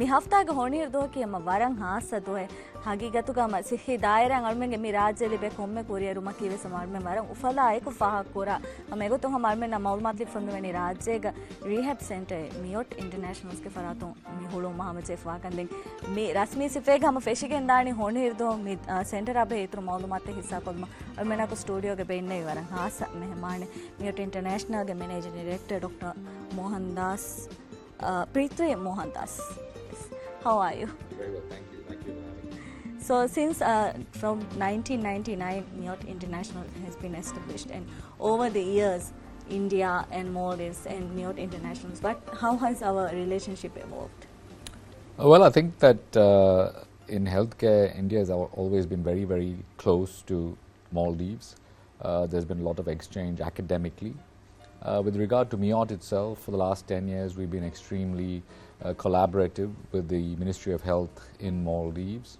mi hafta ga honir do ki ma warang hasa do hai hagigatu ga ma sihi dairang almenge mi rajye be komme kuriya ruma kiwe samar me warang ufala ek faha kora amego to hamar me na maulumat li fundu weni rajye ga rehab center MIOT International ke faraton mi holo mahama chef wa kan den mi rasmi sife ga ma feshigen dani honir do mi center abe etru maulumat te hissa kolma almena ko studio ge be inne warang hasa mehmane MIOT International ge managing director Dr. Mohandas Prithvi Mohandas. How are you? Very well, thank you. Thank you for having me. So since from 1999, MIOT International has been established, and over the years, India and Maldives and MIOT International. But how has our relationship evolved? Well, I think that in healthcare, India has always been very, very close to Maldives. There's been a lot of exchange academically. With regard to MIOT itself, for the last 10 years, we've been extremely collaborative with the Ministry of Health in Maldives.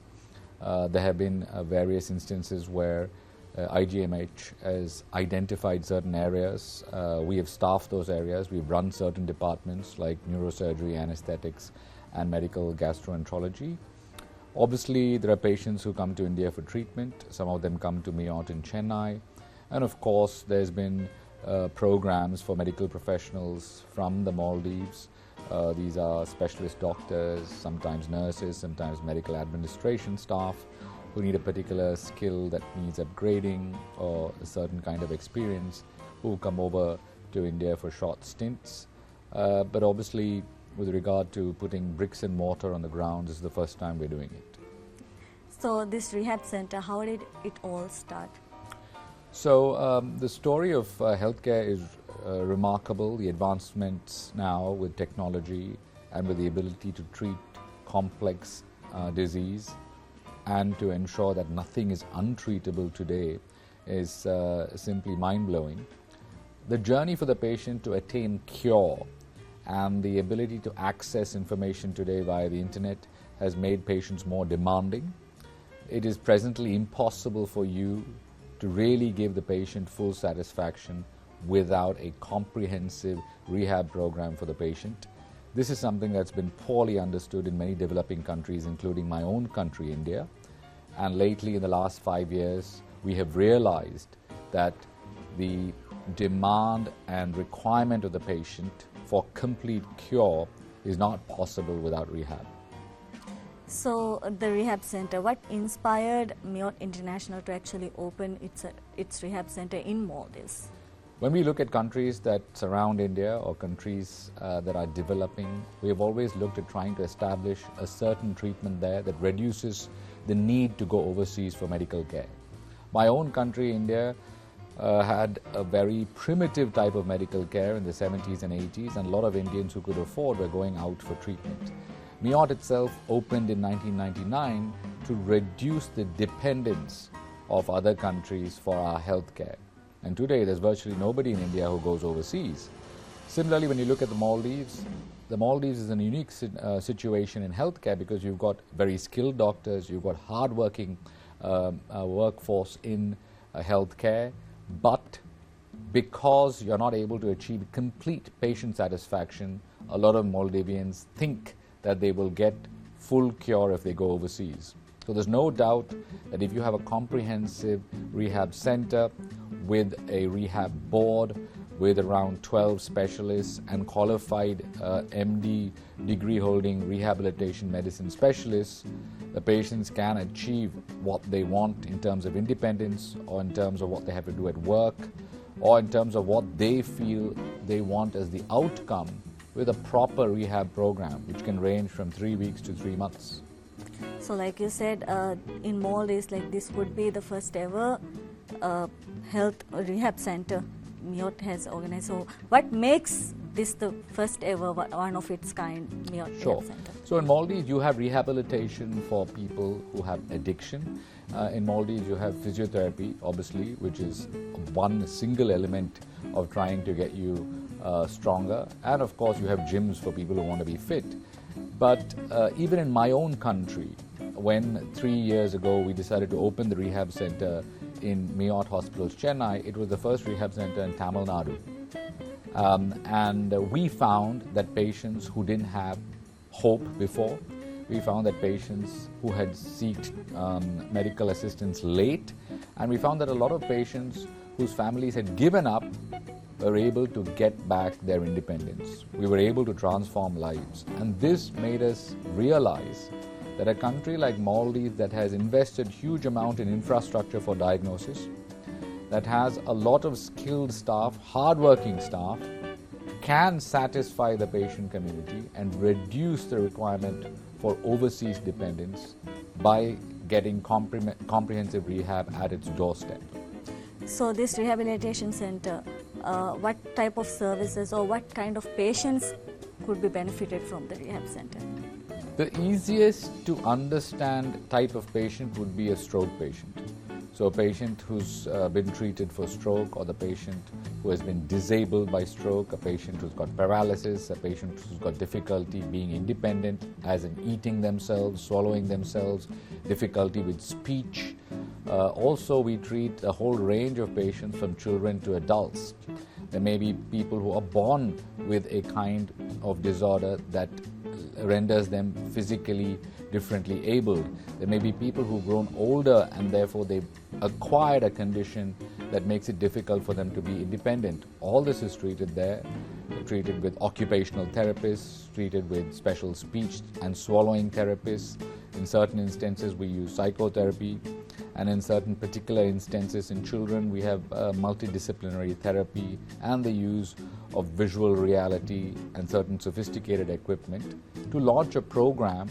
There have been various instances where IGMH has identified certain areas. We have staffed those areas. We've run certain departments like neurosurgery, anesthetics, and medical gastroenterology. Obviously, there are patients who come to India for treatment. Some of them come to MIOT in Chennai. And of course, there's been programs for medical professionals from the Maldives. These are specialist doctors, sometimes nurses, sometimes medical administration staff who need a particular skill that needs upgrading or a certain kind of experience who come over to India for short stints. But obviously, with regard to putting bricks and mortar on the ground, this is the first time we're doing it. So this rehab center, how did it all start? So the story of healthcare is remarkable. The advancements now with technology and with the ability to treat complex disease and to ensure that nothing is untreatable today is simply mind-blowing. The journey for the patient to attain cure and the ability to access information today via the internet has made patients more demanding. It is presently impossible for you to really give the patient full satisfaction without a comprehensive rehab program for the patient. This is something that's been poorly understood in many developing countries, including my own country, India. And lately, in the last 5 years, we have realized that the demand and requirement of the patient for complete cure is not possible without rehab. So the rehab center, what inspired MIOT International to actually open its rehab center in Maldives? When we look at countries that surround India or countries that are developing, we have always looked at trying to establish a certain treatment there that reduces the need to go overseas for medical care. My own country, India, had a very primitive type of medical care in the 70s and 80s, and a lot of Indians who could afford were going out for treatment. MIOT itself opened in 1999 to reduce the dependence of other countries for our healthcare. And today there's virtually nobody in India who goes overseas. Similarly, when you look at the Maldives is a unique situation in healthcare because you've got very skilled doctors, you've got hard-working workforce in healthcare, but because you're not able to achieve complete patient satisfaction, a lot of Maldivians think that they will get full cure if they go overseas. So there's no doubt that if you have a comprehensive rehab center with a rehab board, with around 12 specialists and qualified MD degree holding rehabilitation medicine specialists, the patients can achieve what they want in terms of independence or in terms of what they have to do at work or in terms of what they feel they want as the outcome with a proper rehab program, which can range from 3 weeks to 3 months. So like you said, in Maldives, like this would be the first ever health rehab center MIOT has organized. So what makes this the first ever one of its kind MIOT rehab center? So in Maldives, you have rehabilitation for people who have addiction. In Maldives, you have physiotherapy, obviously, which is one single element of trying to get you stronger. And of course, you have gyms for people who want to be fit. But even in my own country, when 3 years ago we decided to open the rehab center in MIOT Hospitals, Chennai, it was the first rehab center in Tamil Nadu. And we found that patients who didn't have hope before. We found that patients who had sought medical assistance late, and we found that a lot of patients whose families had given up were able to get back their independence. We were able to transform lives, and this made us realize that a country like Maldives, that has invested huge amount in infrastructure for diagnosis, that has a lot of skilled staff, hardworking staff, can satisfy the patient community and reduce the requirement for overseas dependence by getting comprehensive rehab at its doorstep. So this rehabilitation center, what type of services or what kind of patients could be benefited from the rehab center? The easiest to understand type of patient would be a stroke patient. So a patient who's been treated for stroke, or the patient who has been disabled by stroke, a patient who's got paralysis, a patient who's got difficulty being independent, as in eating themselves, swallowing themselves, difficulty with speech. Also, we treat a whole range of patients from children to adults. There may be people who are born with a kind of disorder that renders them physically differently abled. There may be people who've grown older and therefore they've acquired a condition that makes it difficult for them to be independent. All this is treated there, treated with occupational therapists, treated with special speech and swallowing therapists. In certain instances we use psychotherapy, and in certain particular instances in children we have multidisciplinary therapy and the use of visual reality and certain sophisticated equipment to launch a program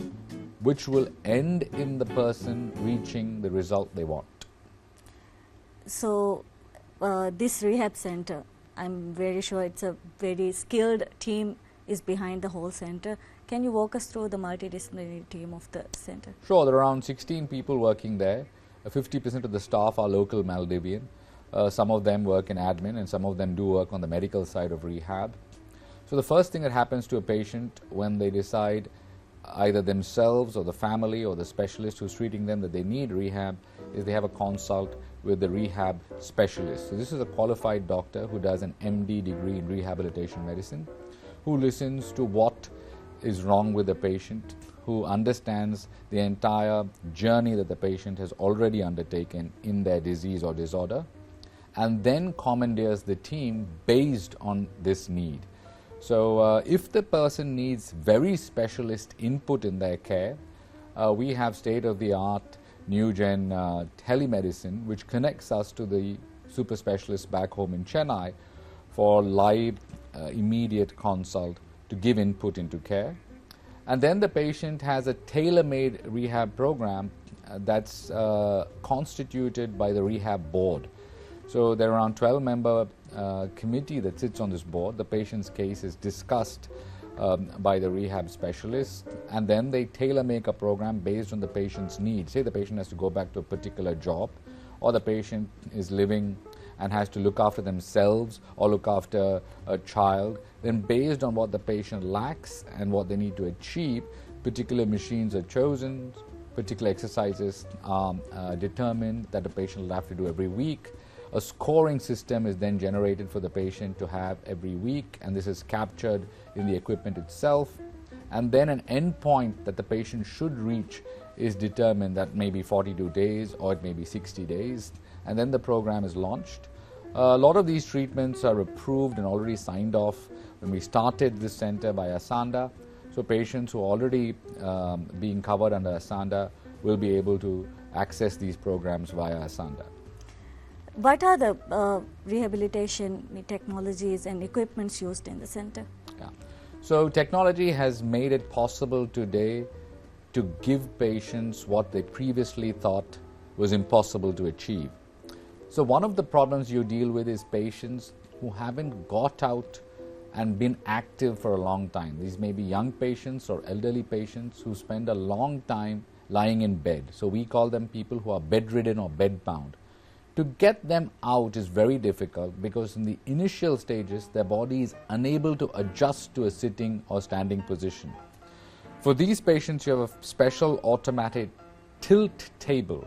which will end in the person reaching the result they want. So this rehab center, I'm very sure it's a very skilled team is behind the whole center. Can you walk us through the multidisciplinary team of the center? Sure, there are around 16 people working there. 50% of the staff are local Maldivian. Some of them work in admin and some of them do work on the medical side of rehab. So the first thing that happens to a patient when they decide, either themselves or the family or the specialist who's treating them, that they need rehab, is they have a consult with the rehab specialist. So this is a qualified doctor who does an MD degree in rehabilitation medicine, who listens to what is wrong with the patient, who understands the entire journey that the patient has already undertaken in their disease or disorder, and then commandeers the team based on this need. So if the person needs very specialist input in their care, we have state-of-the-art new-gen telemedicine which connects us to the super specialists back home in Chennai for live immediate consult to give input into care. And then the patient has a tailor-made rehab program that's constituted by the rehab board. So there are around 12-member committee that sits on this board. The patient's case is discussed by the rehab specialist, and then they tailor-make a program based on the patient's needs. Say the patient has to go back to a particular job, or the patient is living and has to look after themselves or look after a child. Then based on what the patient lacks and what they need to achieve, particular machines are chosen, particular exercises are determined that the patient will have to do every week. A scoring system is then generated for the patient to have every week, and this is captured in the equipment itself. And then an endpoint that the patient should reach is determined, that may be 42 days or it may be 60 days, and then the program is launched. A lot of these treatments are approved and already signed off when we started this center by Asanda. So patients who are already being covered under Asanda will be able to access these programs via Asanda. What are the rehabilitation technologies and equipments used in the center? Yeah. So technology has made it possible today to give patients what they previously thought was impossible to achieve. So one of the problems you deal with is patients who haven't got out and been active for a long time. These may be young patients or elderly patients who spend a long time lying in bed. So we call them people who are bedridden or bedbound. To get them out is very difficult because in the initial stages their body is unable to adjust to a sitting or standing position. For these patients you have a special automatic tilt table.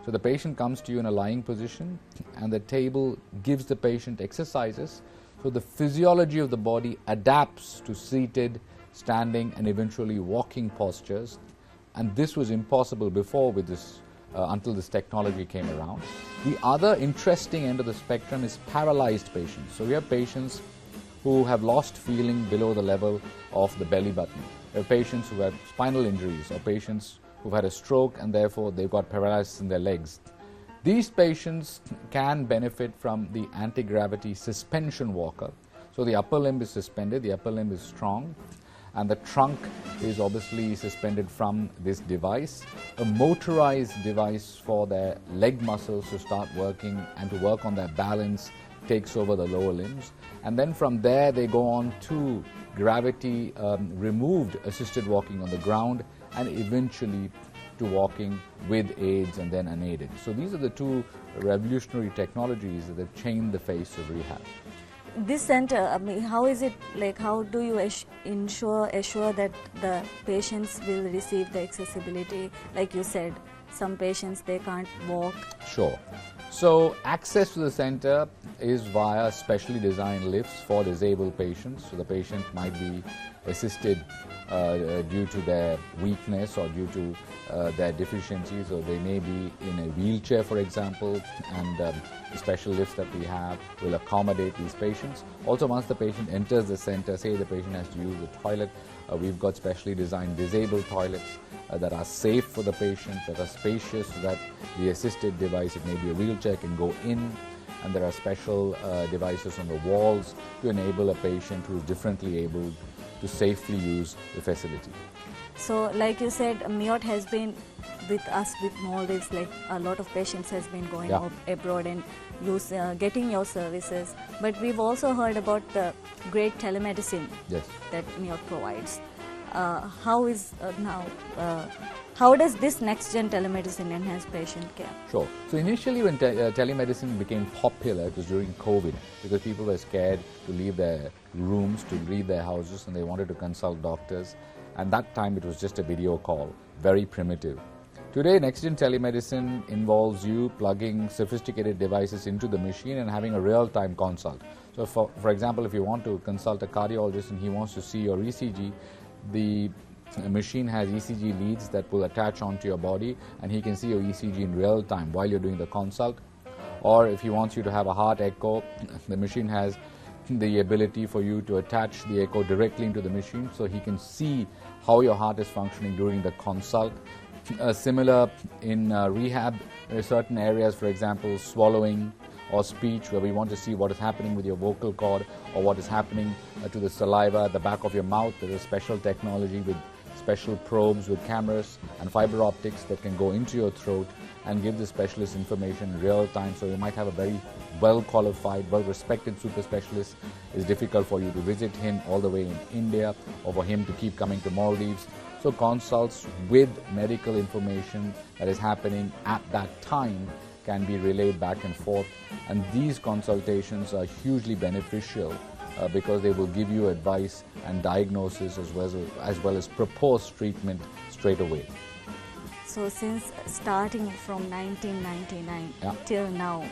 So the patient comes to you in a lying position and the table gives the patient exercises, so the physiology of the body adapts to seated, standing, and eventually walking postures. And this was impossible before with this, until this technology came around. The other interesting end of the spectrum is paralyzed patients. So we have patients who have lost feeling below the level of the belly button. We have patients who have spinal injuries, or patients who've had a stroke and therefore they've got paralysis in their legs. These patients can benefit from the anti-gravity suspension walker. So the upper limb is suspended, the upper limb is strong, and the trunk is obviously suspended from this device. A motorized device for their leg muscles to start working and to work on their balance takes over the lower limbs. And then from there they go on to gravity removed assisted walking on the ground, and eventually to walking with aids and then unaided. So these are the two revolutionary technologies that have changed the face of rehab. This center, I mean, how is it, like, how do you assure that the patients will receive the accessibility? Like you said, some patients, they can't walk. Sure. So access to the center is via specially designed lifts for disabled patients. So the patient might be assisted due to their weakness or due to their deficiencies, or they may be in a wheelchair, for example, and the special lifts that we have will accommodate these patients. Also, once the patient enters the center, say the patient has to use the toilet, we've got specially designed disabled toilets that are safe for the patient, that are spacious, so that the assisted device, it may be a wheelchair, can go in, and there are special devices on the walls to enable a patient who is differently able to safely use the facility. So, like you said, MIOT has been with us with Maldives. Like, a lot of patients has been going abroad and getting your services. But we've also heard about the great telemedicine that MIOT provides. How does this next-gen telemedicine enhance patient care? Sure. So initially when telemedicine became popular, it was during COVID, because people were scared to leave their rooms, to leave their houses, and they wanted to consult doctors. And that time it was just a video call, very primitive. Today, next-gen telemedicine involves you plugging sophisticated devices into the machine and having a real-time consult. So for example, if you want to consult a cardiologist and he wants to see your ECG, the machine has ECG leads that will attach onto your body, and he can see your ECG in real time while you're doing the consult. Or if he wants you to have a heart echo, the machine has the ability for you to attach the echo directly into the machine, so he can see how your heart is functioning during the consult. Similar in rehab, there are certain areas, for example, swallowing or speech, where we want to see what is happening with your vocal cord or what is happening to the saliva at the back of your mouth. There is special technology with special probes with cameras and fiber optics that can go into your throat and give the specialist information in real time. So you might have a very well-qualified, well-respected super specialist. It's difficult for you to visit him all the way in India, or for him to keep coming to Maldives. So consults with medical information that is happening at that time can be relayed back and forth, and these consultations are hugely beneficial because they will give you advice and diagnosis as well as proposed treatment straight away. So since starting from 1999 till now,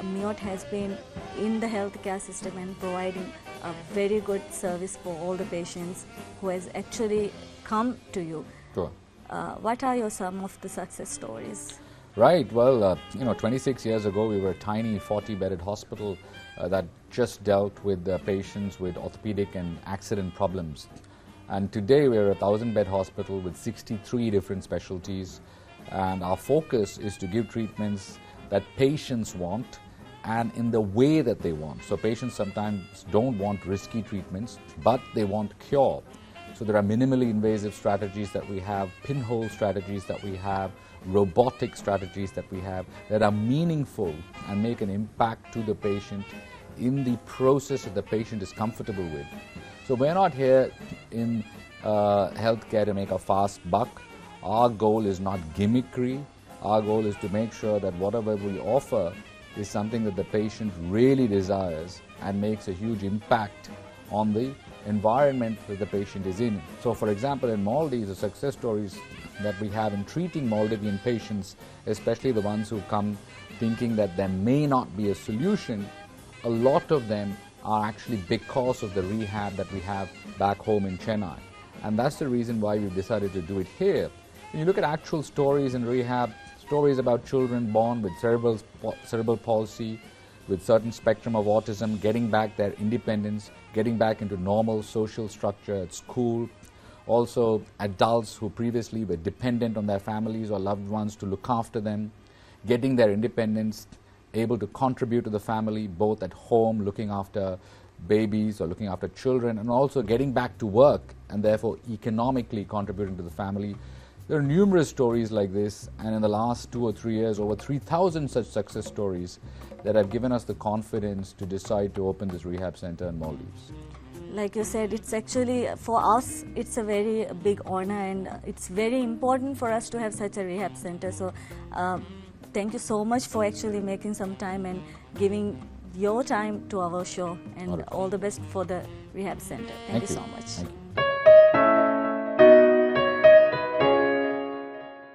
MIOT has been in the healthcare system and providing a very good service for all the patients who has actually come to you. Sure. What are some of the success stories? Right. Well, 26 years ago, we were a tiny 40-bedded hospital that just dealt with patients with orthopedic and accident problems. And today, we're a 1,000-bed hospital with 63 different specialties. And our focus is to give treatments that patients want and in the way that they want. So patients sometimes don't want risky treatments, but they want cure. So there are minimally invasive strategies that we have, pinhole strategies that we have, robotic strategies that we have that are meaningful and make an impact to the patient in the process that the patient is comfortable with. So we're not here in healthcare to make a fast buck. Our goal is not gimmickry. Our goal is to make sure that whatever we offer is something that the patient really desires and makes a huge impact on the environment that the patient is in. So for example, in Maldives, the success stories that we have in treating Maldivian patients, especially the ones who come thinking that there may not be a solution, a lot of them are actually because of the rehab that we have back home in Chennai. And that's the reason why we've decided to do it here. When you look at actual stories in rehab, stories about children born with cerebral palsy, with certain spectrum of autism, getting back their independence, getting back into normal social structure at school. Also, adults who previously were dependent on their families or loved ones to look after them, getting their independence, able to contribute to the family, both at home, looking after babies or looking after children, and also getting back to work and therefore economically contributing to the family. There are numerous stories like this, and in the last 2 or 3 years, over 3,000 such success stories that have given us the confidence to decide to open this rehab center in Maldives. Like you said, it's actually, for us, it's a very big honor, and it's very important for us to have such a rehab center. So thank you so much for actually making some time and giving your time to our show, and all the best for the rehab center. Thank you so much. Thank you.